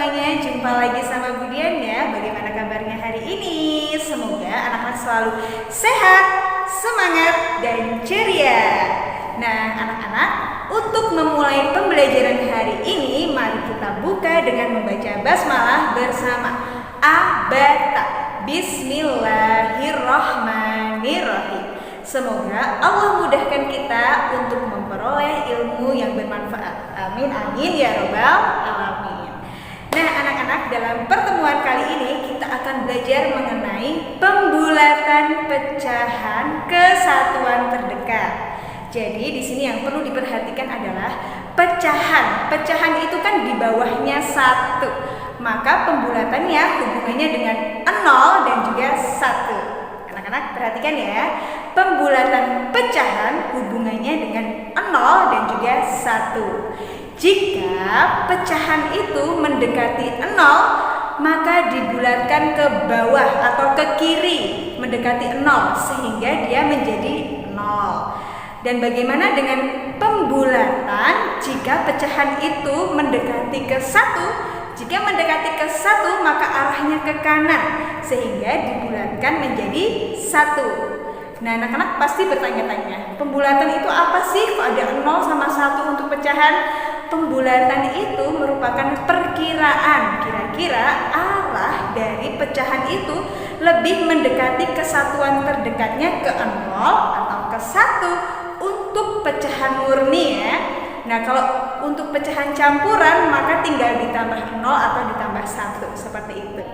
semuanya, jumpa lagi sama Bu Dian ya. Bagaimana kabarnya hari ini? Semoga anak-anak selalu sehat, semangat, dan ceria. Nah anak-anak, untuk memulai pembelajaran hari ini, mari kita buka dengan membaca basmalah bersama. Abata, Bismillahirrahmanirrahim. Semoga Allah mudahkan kita untuk memperoleh ilmu yang bermanfaat. Amin amin ya robbal alamin. Nah anak-anak, dalam pertemuan kali ini kita akan belajar mengenai pembulatan pecahan kesatuan terdekat. Jadi di sini yang perlu diperhatikan adalah pecahan. Pecahan itu kan di bawahnya 1. Maka pembulatannya hubungannya dengan 0 dan juga 1. Anak-anak perhatikan ya. Pembulatan pecahan hubungannya dengan 0 dan juga 1. Jika pecahan itu mendekati 0, maka dibulatkan ke bawah atau ke kiri mendekati 0 sehingga dia menjadi 0. Dan bagaimana dengan pembulatan jika pecahan itu mendekati ke 1? Jika mendekati ke 1 maka arahnya ke kanan sehingga dibulatkan menjadi 1. Nah anak-anak pasti bertanya-tanya, pembulatan itu apa sih? Kok ada 0 sama 1 untuk pecahan? Pembulatan itu merupakan perkiraan kira-kira arah dari pecahan itu lebih mendekati kesatuan terdekatnya ke 0 atau ke 1 untuk pecahan murni ya. Nah kalau untuk pecahan campuran maka tinggal ditambah 0 atau ditambah 1 seperti itu.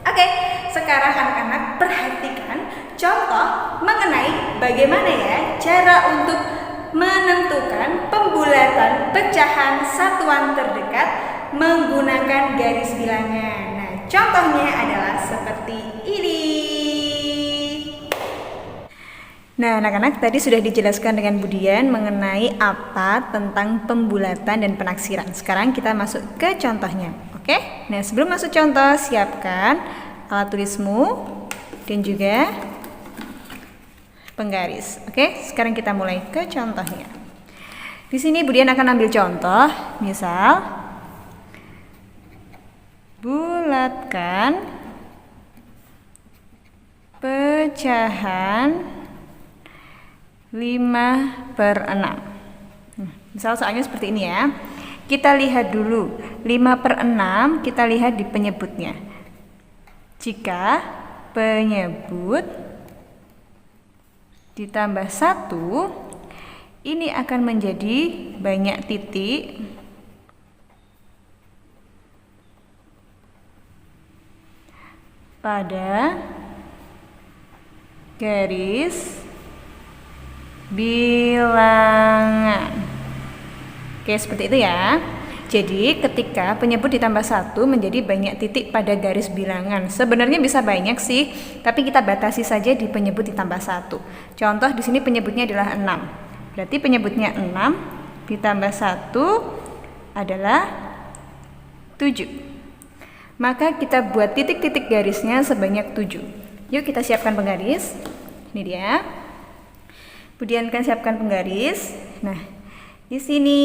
Oke, sekarang anak-anak perhatikan contoh mengenai bagaimana ya cara untuk menentukan pembulatan pecahan satuan terdekat menggunakan garis bilangan. Nah, contohnya adalah seperti ini. Nah, anak-anak tadi sudah dijelaskan dengan Bu Dian mengenai apa tentang pembulatan dan penaksiran. Sekarang kita masuk ke contohnya. Oke, nah sebelum masuk contoh, siapkan alat tulismu dan juga penggaris. Oke, sekarang kita mulai ke contohnya. Di sini Bu Dian akan ambil contoh, misal bulatkan pecahan 5/6. Misal soalnya seperti ini ya. Kita lihat dulu 5/6, kita lihat di penyebutnya. Jika penyebut ditambah 1, ini akan menjadi banyak titik pada garis bilangan. Oke, seperti itu ya. Jadi ketika penyebut ditambah 1 menjadi banyak titik pada garis bilangan. Sebenarnya bisa banyak sih, tapi kita batasi saja di penyebut ditambah 1. Contoh di sini penyebutnya adalah 6. Berarti penyebutnya 6 ditambah 1 adalah 7. Maka kita buat titik-titik garisnya sebanyak 7. Yuk kita siapkan penggaris. Ini dia. Kemudian kan siapkan penggaris. Nah, di sini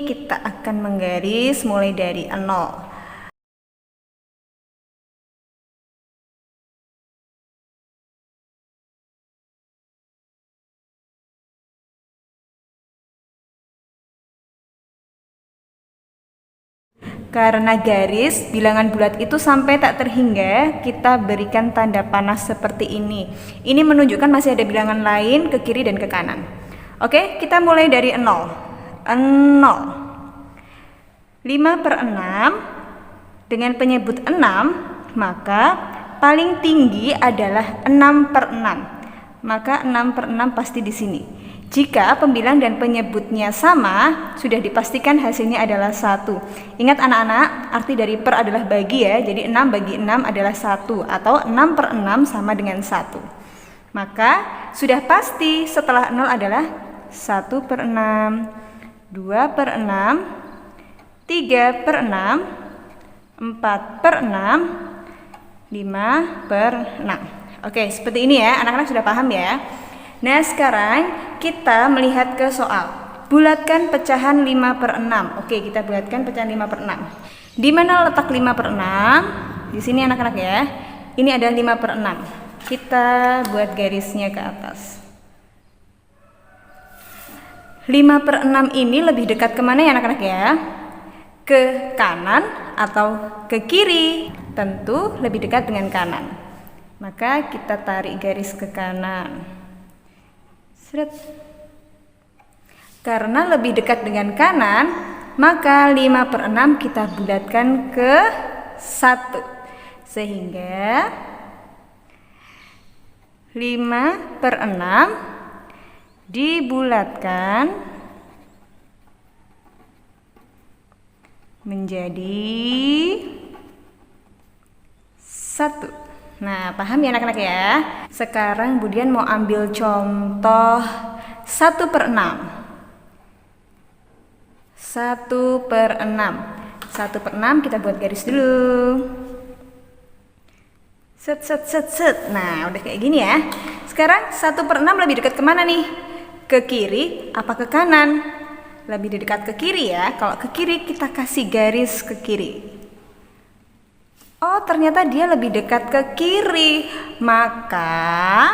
kita akan menggaris mulai dari 0. Karena garis bilangan bulat itu sampai tak terhingga, kita berikan tanda panah seperti ini. Ini menunjukkan masih ada bilangan lain ke kiri dan ke kanan. Oke, kita mulai dari 0. 0. 5/6 dengan penyebut 6, maka paling tinggi adalah 6/6. Maka 6/6 pasti di sini. Jika pembilang dan penyebutnya sama, sudah dipastikan hasilnya adalah 1. Ingat anak-anak, arti dari per adalah bagi ya. Jadi 6 bagi 6 adalah 1 atau 6/6 sama dengan 1. Maka sudah pasti setelah 0 adalah 1/6, 2/6, 3/6, 4/6, 5/6. Oke, seperti ini ya, anak-anak sudah paham ya. Nah sekarang kita melihat ke soal. Bulatkan pecahan 5/6. Oke, kita bulatkan pecahan 5/6. Di mana letak 5/6? Di sini anak-anak ya. Ini ada 5/6. Kita buat garisnya ke atas. 5/6 ini lebih dekat kemana ya anak-anak ya? Ke kanan atau ke kiri? Tentu lebih dekat dengan kanan. Maka kita tarik garis ke kanan. Seret. Karena lebih dekat dengan kanan, maka 5/6 kita bulatkan ke 1. Sehingga 5/6 dibulatkan menjadi 1. Nah, paham ya anak-anak ya? Sekarang Budian mau ambil contoh 1/6. 1/6. 1/6 kita buat garis dulu. Set. Nah, udah kayak gini ya. Sekarang 1/6 lebih dekat kemana nih? Ke kiri apa ke kanan? Lebih dekat ke kiri ya. Kalau ke kiri kita kasih garis ke kiri. Oh, ternyata dia lebih dekat ke kiri. Maka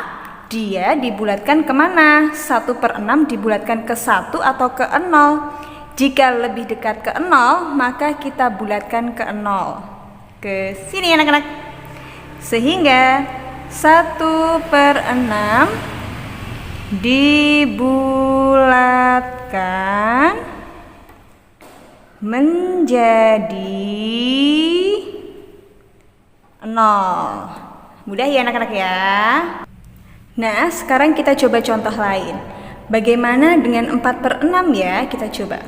dia dibulatkan kemana? 1/6 dibulatkan ke 1 atau ke 0? Jika lebih dekat ke 0, maka kita bulatkan ke 0. Ke sini anak-anak. Sehingga 1/6 dibulatkan menjadi 0. Mudah ya anak-anak ya. Nah, sekarang kita coba contoh lain. Bagaimana dengan 4/6 ya? Kita coba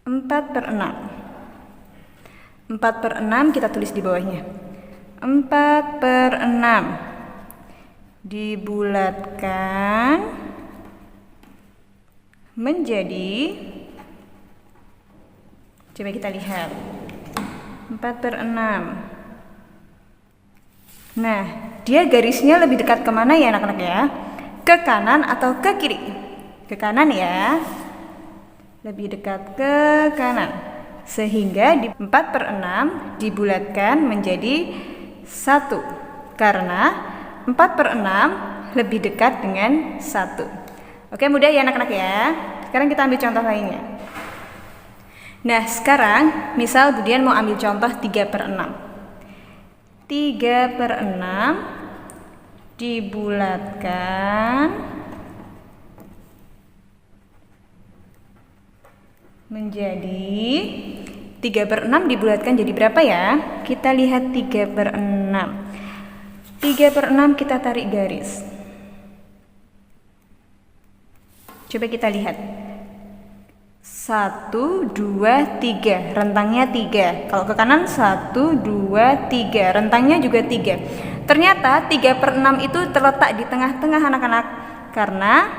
4/6. 4/6 kita tulis di bawahnya. 4/6 dibulatkan menjadi, coba kita lihat, 4/6. Nah, dia garisnya lebih dekat kemana ya anak-anak ya? Ke kanan atau ke kiri? Ke kanan ya. Lebih dekat ke kanan. Sehingga di 4/6 dibulatkan menjadi 1. Karena 4/6 lebih dekat dengan 1. Oke, mudah ya anak-anak ya. Sekarang kita ambil contoh lainnya. Nah, sekarang misal Budian mau ambil contoh 3/6. 3/6 dibulatkan menjadi 3/6 dibulatkan jadi berapa ya? Kita lihat 3/6. 3/6 kita tarik garis. Coba kita lihat. 1, 2, 3. Rentangnya 3. Kalau ke kanan 1, 2, 3. Rentangnya juga 3. Ternyata 3/6 itu terletak di tengah-tengah anak-anak. Karena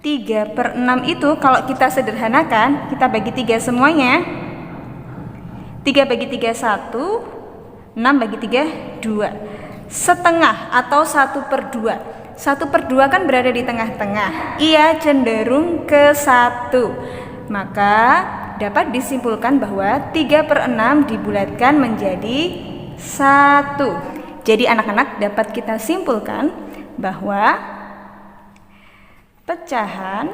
3/6 itu kalau kita sederhanakan, kita bagi 3 semuanya. 3 bagi 3 1, 6 bagi 3 2. Setengah atau 1/2. 1/2 kan berada di tengah-tengah. Ia cenderung ke 1. Maka dapat disimpulkan bahwa 3/6 dibulatkan menjadi 1. Jadi anak-anak dapat kita simpulkan bahwa pecahan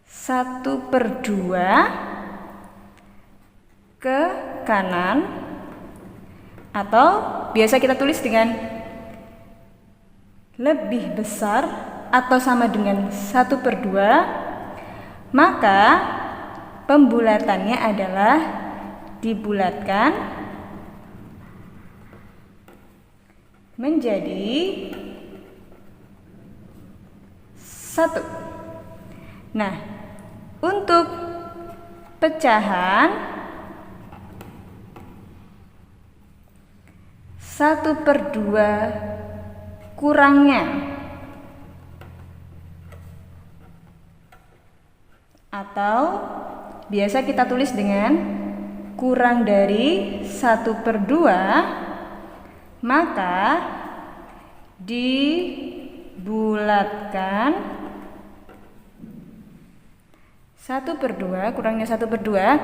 1/2 ke kanan, atau biasa kita tulis dengan lebih besar atau sama dengan 1/2, maka pembulatannya adalah dibulatkan menjadi 1. Nah, untuk pecahan 1/2 kurangnya, atau biasa kita tulis dengan kurang dari 1/2, maka dibulatkan 1/2 kurangnya 1/2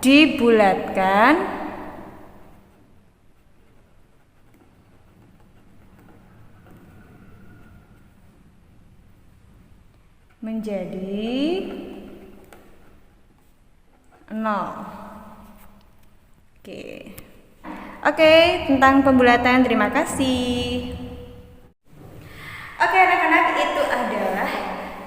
dibulatkan menjadi 0. Oke, tentang pembulatan terima kasih. Oke anak-anak, itu adalah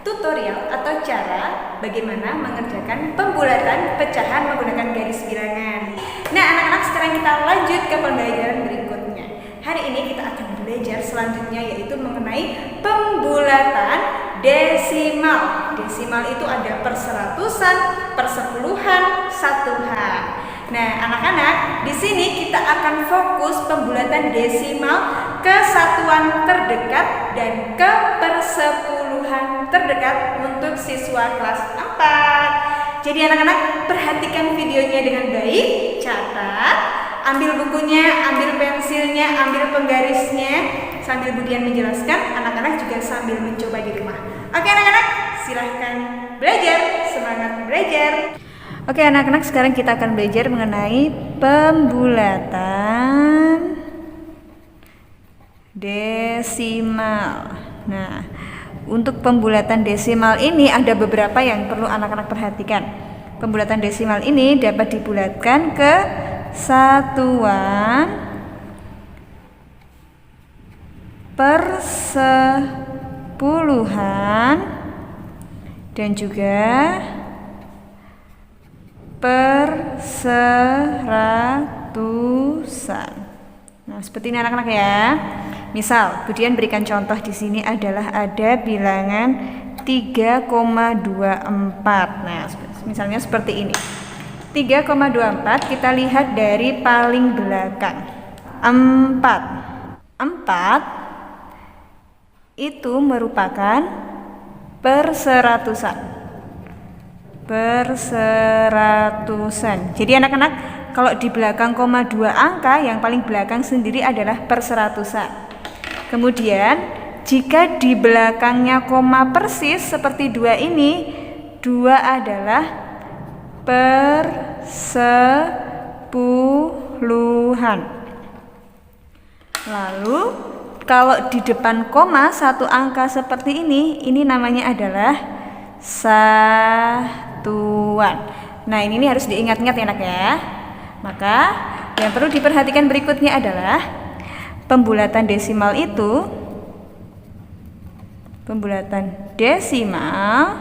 tutorial atau cara bagaimana mengerjakan pembulatan pecahan menggunakan garis bilangan. Nah anak-anak, sekarang kita lanjut ke pembelajaran berikutnya. Hari ini kita akan belajar selanjutnya, yaitu mengenai pembulatan desimal. Desimal itu ada perseratusan, persepuluhan, satuan. Nah, anak-anak, di sini kita akan fokus pembulatan desimal ke satuan terdekat dan ke persepuluhan terdekat untuk siswa kelas 4. Jadi anak-anak, perhatikan videonya dengan baik, catat, ambil bukunya, ambil pensilnya, ambil penggarisnya, sambil Budian menjelaskan, anak-anak juga sambil mencoba di rumah. Oke anak-anak, silahkan belajar, semangat belajar. Oke anak-anak, sekarang kita akan belajar mengenai pembulatan desimal. Nah, untuk pembulatan desimal ini ada beberapa yang perlu anak-anak perhatikan. Pembulatan desimal ini dapat dibulatkan ke satuan, persepuluhan, dan juga perseratusan. Nah, seperti ini anak-anak ya. Misal, Budian berikan contoh di sini adalah ada bilangan 3,24. Nah, misalnya seperti ini. 3,24 kita lihat dari paling belakang. 4 itu merupakan perseratusan. Jadi anak-anak, kalau di belakang koma 2 angka, yang paling belakang sendiri adalah perseratusan. Kemudian jika di belakangnya koma persis seperti 2 ini, 2 adalah persepuluhan. Lalu kalau di depan koma 1 angka seperti ini namanya adalah satuan. Nah ini harus diingat-ingat ya anak ya. Maka yang perlu diperhatikan berikutnya adalah pembulatan desimal itu, pembulatan desimal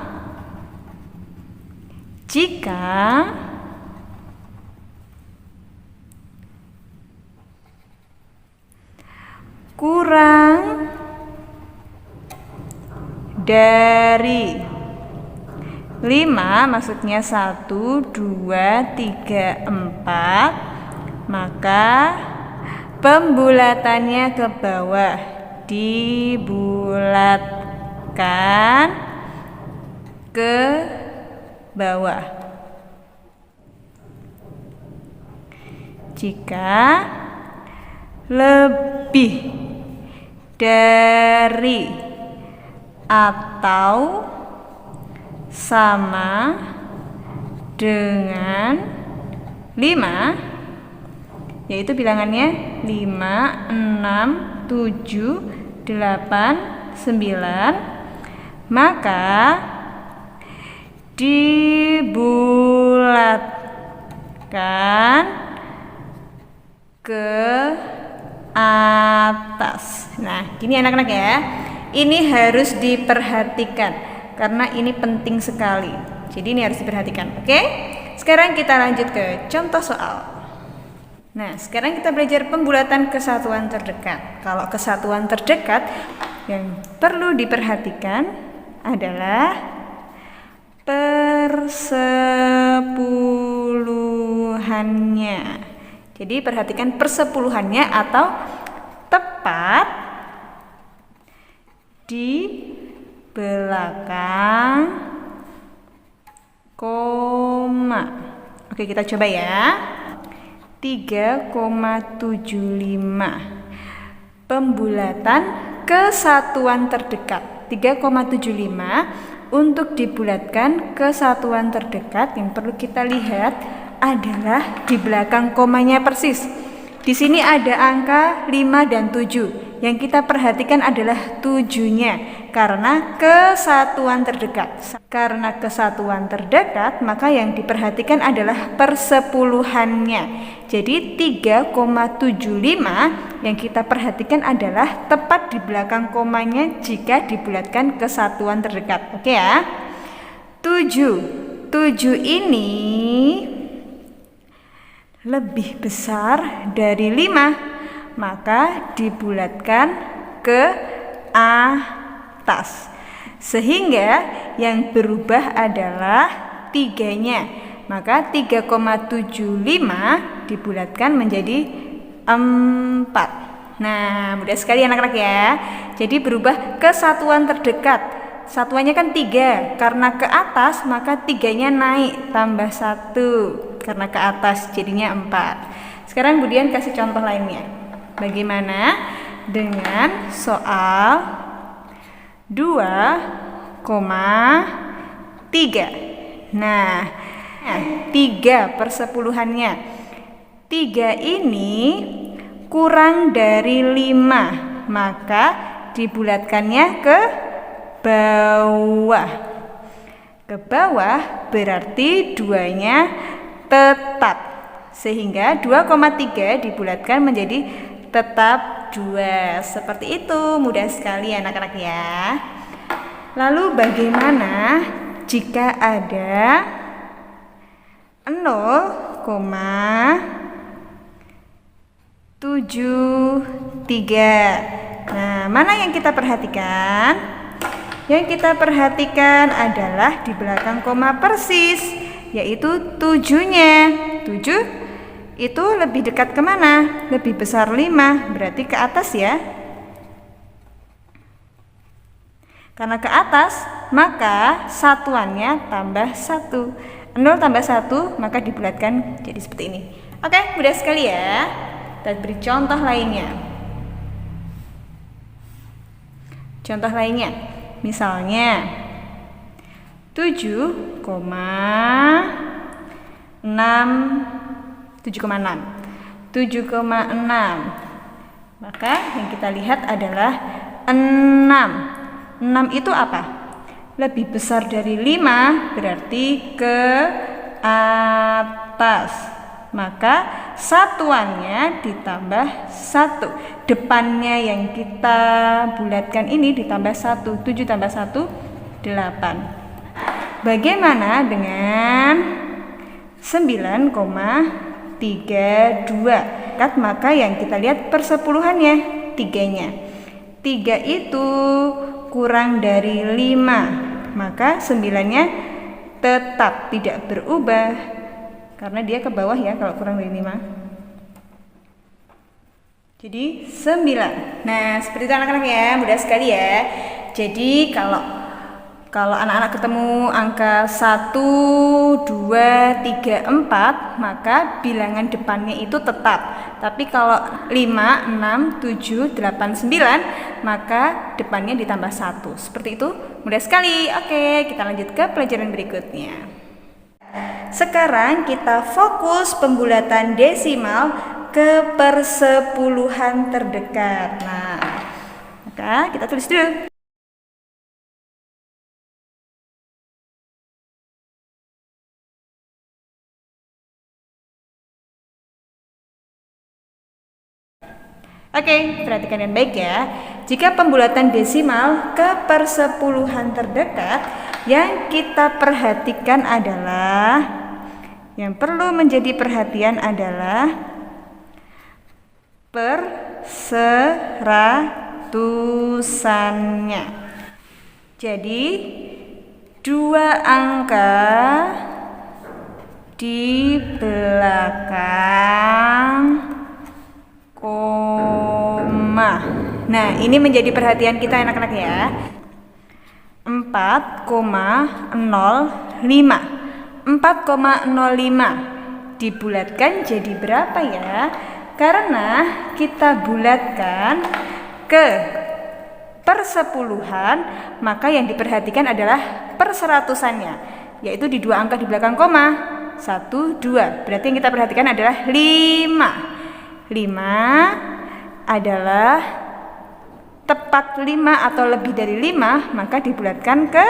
jika kurang dari 5, maksudnya 1, 2, 3, 4, maka pembulatannya ke bawah, dibulatkan ke bawah. Jika lebih dari atau sama dengan 5, yaitu bilangannya 5, 6, 7, 8, 9, maka dibulatkan ke atas. Nah, gini anak-anak ya. Ini harus diperhatikan karena ini penting sekali. Jadi ini harus diperhatikan. Oke? Sekarang kita lanjut ke contoh soal. Nah, sekarang kita belajar pembulatan kesatuan terdekat. Kalau kesatuan terdekat yang perlu diperhatikan adalah persepuluhannya. Jadi perhatikan persepuluhannya atau tepat di belakang koma. Oke, kita coba ya. 3,75. Pembulatan kesatuan terdekat. 3,75 untuk dibulatkan ke satuan terdekat yang perlu kita lihat adalah di belakang komanya persis. Di sini ada angka 5 dan 7. Yang kita perhatikan adalah 7-nya karena kesatuan terdekat. Karena kesatuan terdekat, maka yang diperhatikan adalah persepuluhannya. Jadi 3,75 yang kita perhatikan adalah tepat di belakang komanya jika dibulatkan ke satuan terdekat. Oke ya. 7 ini lebih besar dari 5, maka dibulatkan ke atas. Sehingga yang berubah adalah 3-nya. Maka 3,75 dibulatkan menjadi 4. Nah, mudah sekali anak-anak ya. Jadi berubah ke satuan terdekat. Satuannya kan 3, karena ke atas maka 3-nya naik tambah 1. Karena ke atas jadinya 4. Sekarang Budian kasih contoh lainnya. Bagaimana dengan soal 2,3? Nah, 3 persepuluhannya. 3 ini kurang dari 5, maka dibulatkannya ke bawah. Ke bawah berarti 2-nya tetap, sehingga 2,3 dibulatkan menjadi tetap 2. Seperti itu, mudah sekali anak-anak ya. Lalu bagaimana jika ada 0,73? Nah, mana yang kita perhatikan? Yang kita perhatikan adalah di belakang koma persis, yaitu 7-nya. 7 itu lebih dekat kemana? Lebih besar 5, berarti ke atas ya. Karena ke atas, maka satuannya tambah 1. 0 tambah 1, maka dibulatkan jadi seperti ini. Oke, mudah sekali ya. Kita beri contoh lainnya. Contoh lainnya, misalnya 7,6. Maka yang kita lihat adalah 6. 6 itu apa? Lebih besar dari 5, berarti ke atas. Maka satuannya ditambah 1. Depannya yang kita bulatkan ini ditambah 1. 7 tambah 1, 8. Bagaimana dengan 9,32? Maka yang kita lihat persepuluhannya 3-nya. 3 itu kurang dari 5, maka 9-nya tetap tidak berubah karena dia ke bawah ya kalau kurang dari 5. Jadi 9. Nah, seperti itu anak-anak ya, mudah sekali ya. Jadi kalau anak-anak ketemu angka 1, 2, 3, 4, maka bilangan depannya itu tetap. Tapi kalau 5, 6, 7, 8, 9, maka depannya ditambah 1. Seperti itu, mudah sekali. Oke, kita lanjut ke pelajaran berikutnya. Sekarang kita fokus pembulatan desimal ke persepuluhan terdekat. Nah, maka kita tulis dulu. Oke, perhatikan dengan baik ya. Jika pembulatan desimal ke persepuluhan terdekat, yang kita perhatikan adalah, yang perlu menjadi perhatian adalah perseratusannya. Jadi 2 angka di belakang koma. Nah, ini menjadi perhatian kita anak-anak ya. 4,05. 4,05 dibulatkan jadi berapa ya? Karena kita bulatkan ke persepuluhan, maka yang diperhatikan adalah perseratusannya, yaitu di dua angka di belakang koma, 1, 2. Berarti yang kita perhatikan adalah 5. 5 adalah tepat 5 atau lebih dari 5, maka dibulatkan ke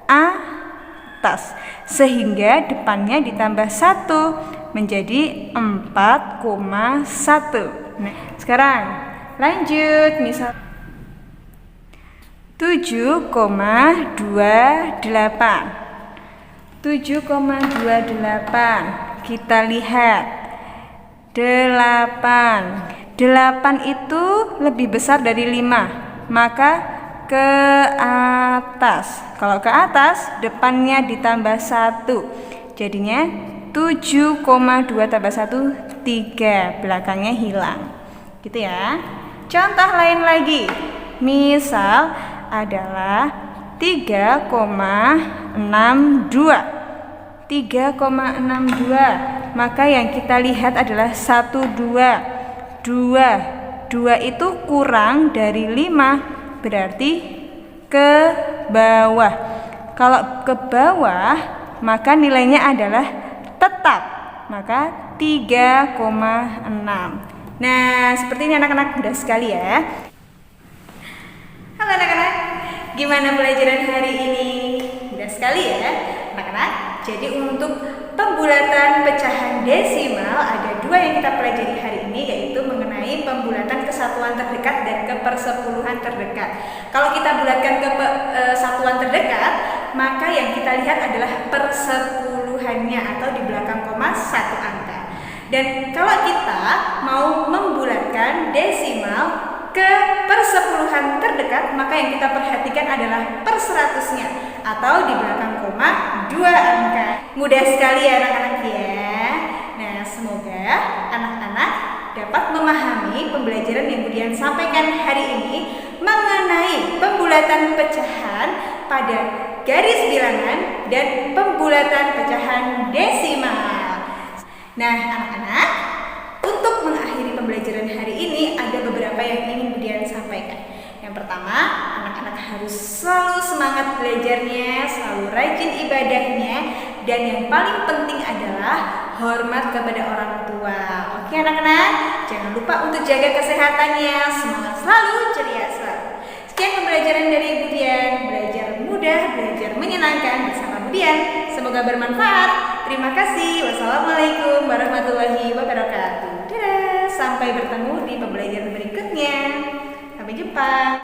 atas, sehingga depannya ditambah 1 menjadi 4,1. Nah, sekarang lanjut, misal 7,28. Kita lihat 8 itu lebih besar dari 5, maka ke atas. Kalau ke atas depannya ditambah 1, jadinya 7,2 tambah 1, 3, belakangnya hilang, gitu ya. Contoh lain lagi, misal adalah 3,62. Maka yang kita lihat adalah 1, 2. 2 itu kurang dari 5, berarti ke bawah. Kalau ke bawah, maka nilainya adalah tetap, maka 3,6. Nah, seperti ini anak-anak, mudah sekali ya. Halo anak-anak, gimana pelajaran hari ini? Mudah sekali ya anak-anak. Jadi untuk pembulatan pecahan desimal ada 2 yang kita pelajari hari ini, yaitu mengenai pembulatan kesatuan terdekat dan ke persepuluhan terdekat. Kalau kita bulatkan ke satuan terdekat, maka yang kita lihat adalah persepuluhannya atau di belakang koma 1 angka. Dan kalau kita mau membulatkan desimal ke persepuluhan terdekat, maka yang kita perhatikan adalah perseratusnya atau di belakang koma 2 angka. Mudah sekali ya anak-anak ya. Nah, semoga anak-anak dapat memahami pembelajaran yang Budian sampaikan hari ini mengenai pembulatan pecahan pada garis bilangan dan pembulatan pecahan desimal. Nah, anak-anak, untuk mengakhiri pembelajaran hari ini ada beberapa yang ingin Budian sampaikan. Yang pertama, anak-anak harus selalu semangat belajarnya, selalu rajin ibadahnya, dan yang paling penting adalah hormat kepada orang tua. Oke anak-anak, jangan lupa untuk jaga kesehatannya, semangat selalu, ceria selalu. Sekian pembelajaran dari Budian, belajar mudah, belajar menyenangkan bersama Budian. Semoga bermanfaat. Terima kasih. Wassalamualaikum warahmatullahi wabarakatuh. Dadah. Sampai bertemu di pembelajaran berikutnya. Sampai jumpa.